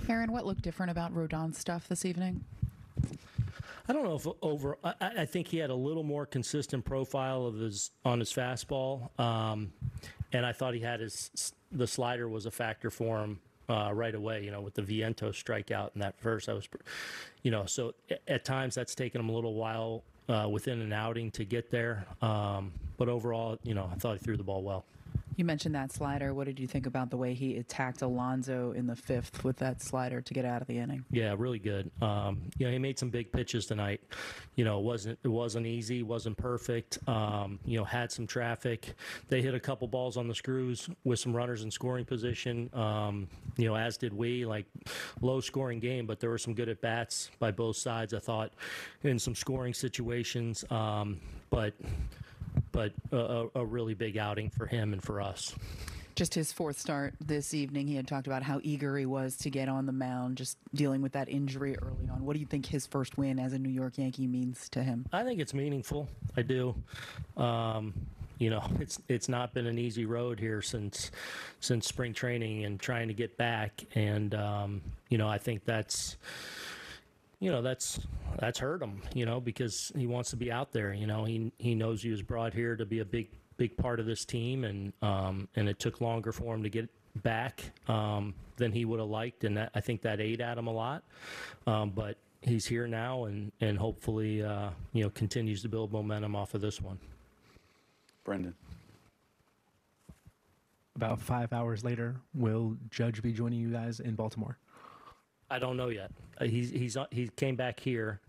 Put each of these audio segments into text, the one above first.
Aaron, what looked different about Rodon's stuff this evening? I don't know if I think he had a little more consistent profile of his fastball, and I thought he had the slider was a factor for him right away. With the Vientos strikeout in that first, so at times that's taken him a little while within an outing to get there, but overall, I thought he threw the ball well. You mentioned that slider. What did you think about the way he attacked Alonso in the fifth with that slider to get out of the inning? Yeah, really good. He made some big pitches tonight. It wasn't easy, wasn't perfect. Had some traffic. They hit a couple balls on the screws with some runners in scoring position. As did we. Like low scoring game, but there were some good at bats by both sides. I thought in some scoring situations, but a really big outing for him and for us. Just his fourth start this evening, he had talked about how eager he was to get on the mound, just dealing with that injury early on. What do you think his first win as a New York Yankee means to him? I think it's meaningful. I do. It's not been an easy road here since spring training and trying to get back. And, I think that's hurt him, because he wants to be out there. He knows he was brought here to be a big part of this team, and it took longer for him to get back than he would have liked, and I think that ate at him a lot. But he's here now, and hopefully continues to build momentum off of this one. Brendan. About 5 hours later, will Judge be joining you guys in Baltimore? I don't know yet. He came back here.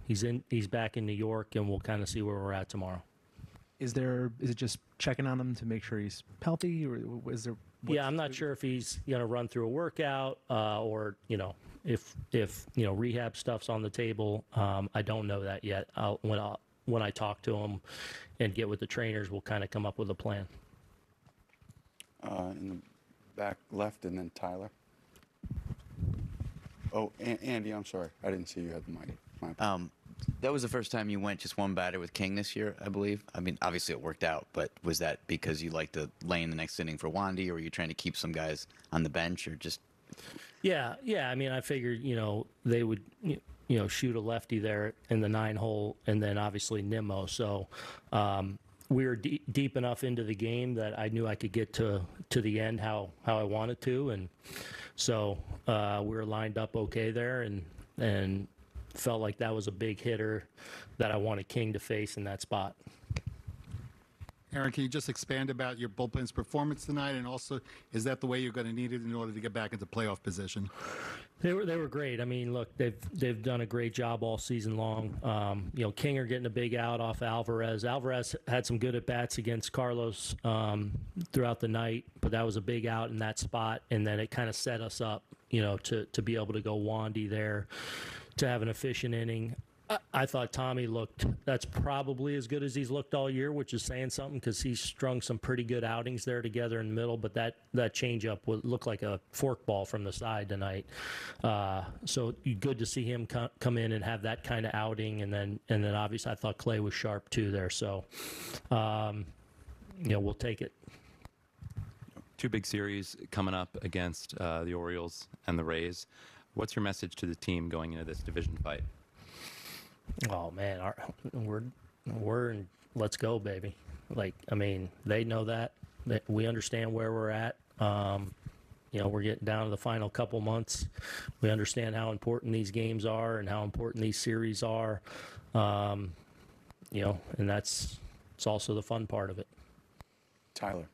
He's back in New York, and we'll kind of see where we're at tomorrow. Is it just checking on him to make sure he's healthy, or is there? Yeah, I'm not sure if he's going to run through a workout or if rehab stuff's on the table. I don't know that yet. When I talk to him and get with the trainers, we'll kind of come up with a plan. In the back left, and then Tyler. Oh, Andy, I'm sorry. I didn't see you had the mic. That was the first time you went just one batter with King this year, I believe. I mean, obviously it worked out, but was that because you like to lay in the next inning for Wandy, or were you trying to keep some guys on the bench, or just? Yeah. I mean, I figured, they would, shoot a lefty there in the 9-hole, and then obviously Nimmo. So we were deep enough into the game that I knew I could get to the end how I wanted to, and so we were lined up okay there, and felt like that was a big hitter that I wanted King to face in that spot. Aaron, can you just expand about your bullpen's performance tonight, and also is that the way you're going to need it in order to get back into playoff position? They were great. I mean, look, they've done a great job all season long. Kinger getting a big out off Alvarez. Alvarez had some good at bats against Carlos throughout the night, but that was a big out in that spot, and then it kind of set us up, to be able to go Wandy there, to have an efficient inning. I thought Tommy that's probably as good as he's looked all year, which is saying something, because he's strung some pretty good outings there together in the middle, but that changeup would look like a forkball from the side tonight. So good to see him come in and have that kind of outing, and then obviously I thought Clay was sharp too there. So, we'll take it. Two big series coming up against the Orioles and the Rays. What's your message to the team going into this division fight? Oh man, we're in, let's go, baby. They know that we understand where we're at. We're getting down to the final couple months. We understand how important these games are and how important these series are. And it's also the fun part of it. Tyler.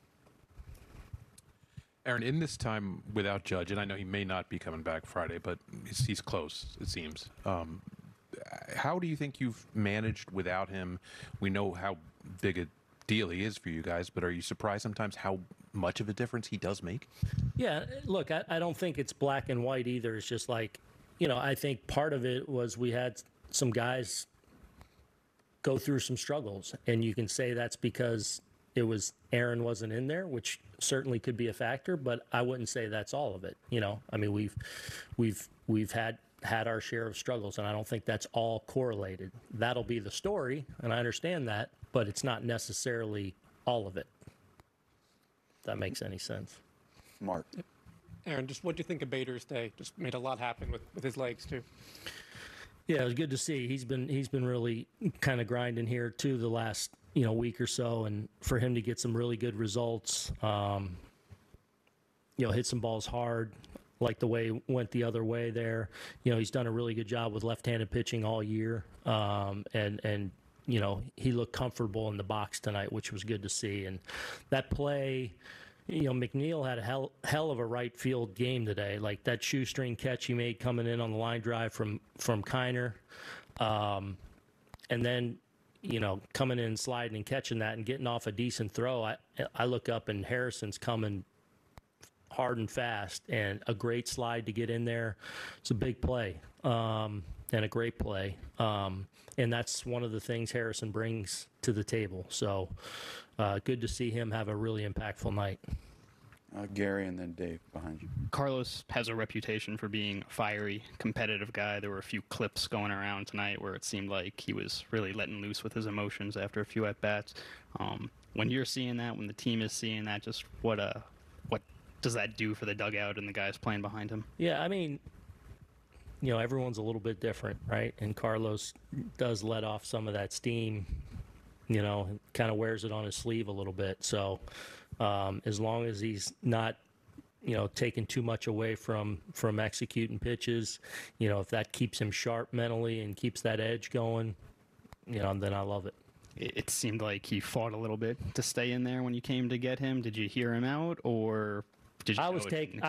Aaron, in this time without Judge, and I know he may not be coming back Friday, but he's close, it seems. How do you think you've managed without him? We know how big a deal he is for you guys, but are you surprised sometimes how much of a difference he does make? Yeah, look, I don't think it's black and white either. It's just like, I think part of it was we had some guys go through some struggles, and you can say that's because Aaron wasn't in there, which certainly could be a factor, but I wouldn't say that's all of it. I mean, we've had our share of struggles, and I don't think that's all correlated. That'll be the story, and I understand that, but it's not necessarily all of it. If that makes any sense. Mark. Aaron, just what do you think of Bader's day? Just made a lot happen with his legs too. Yeah, it was good to see. He's been really kind of grinding here too the last week or so, and for him to get some really good results, hit some balls hard, like the way it went the other way there. He's done a really good job with left-handed pitching all year, and he looked comfortable in the box tonight, which was good to see. And that play, McNeil had a hell of a right field game today. Like that shoestring catch he made coming in on the line drive from Kiner, and then coming in, sliding and catching that and getting off a decent throw. I look up and Harrison's coming hard and fast, and a great slide to get in there. It's a big play, and a great play. And that's one of the things Harrison brings to the table. So good to see him have a really impactful night. Gary and then Dave behind you. Carlos has a reputation for being a fiery, competitive guy. There were a few clips going around tonight where it seemed like he was really letting loose with his emotions after a few at-bats. When you're seeing that, when the team is seeing that, just what does that do for the dugout and the guys playing behind him? Yeah, I mean, everyone's a little bit different, right? And Carlos does let off some of that steam, and kind of wears it on his sleeve a little bit. So as long as he's not, taking too much away from executing pitches, if that keeps him sharp mentally and keeps that edge going, then I love it. It seemed like he fought a little bit to stay in there when you came to get him. Did you hear him out, or did you? I was taking.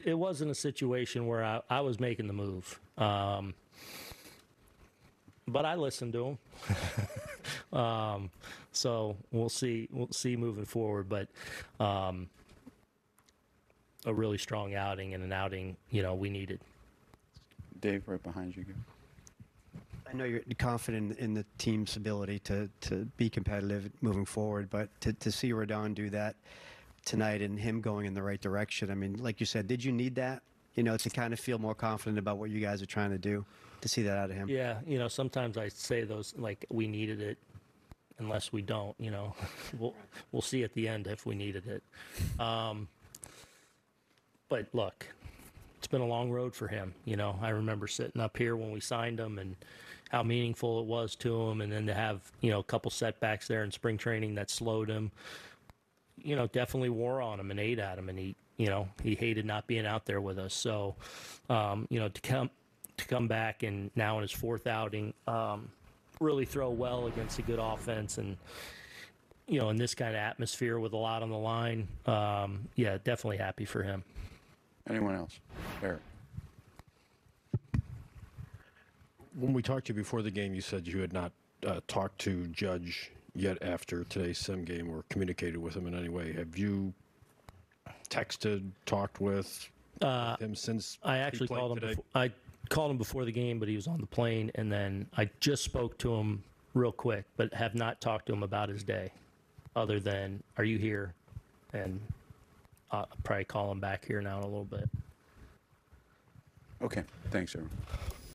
It wasn't a situation where I was making the move, but I listened to him. So we'll see. We'll see moving forward, but a really strong outing and an outing we needed. Dave, right behind you. I know you're confident in the team's ability to be competitive moving forward, but to see Rodón do that tonight and him going in the right direction, I mean, like you said, did you need that, to kind of feel more confident about what you guys are trying to do, to see that out of him? Yeah, sometimes I say those, like, we needed it unless we don't, We'll see at the end if we needed it. But look, it's been a long road for him. I remember sitting up here when we signed him and how meaningful it was to him, and then to have, a couple setbacks there in spring training that slowed him, definitely wore on him and ate at him, and he hated not being out there with us. So, to come back and now in his fourth outing, really throw well against a good offense and, in this kind of atmosphere with a lot on the line, definitely happy for him. Anyone else? Eric. When we talked to you before the game, you said you had not talked to Judge yet after today's sim game or communicated with him in any way. Have you texted, talked with him since I actually called him today? I called him before the game, but he was on the plane, and then I just spoke to him real quick, but have not talked to him about his day other than, are you here? And I'll probably call him back here now in a little bit. Okay. Thanks, everyone.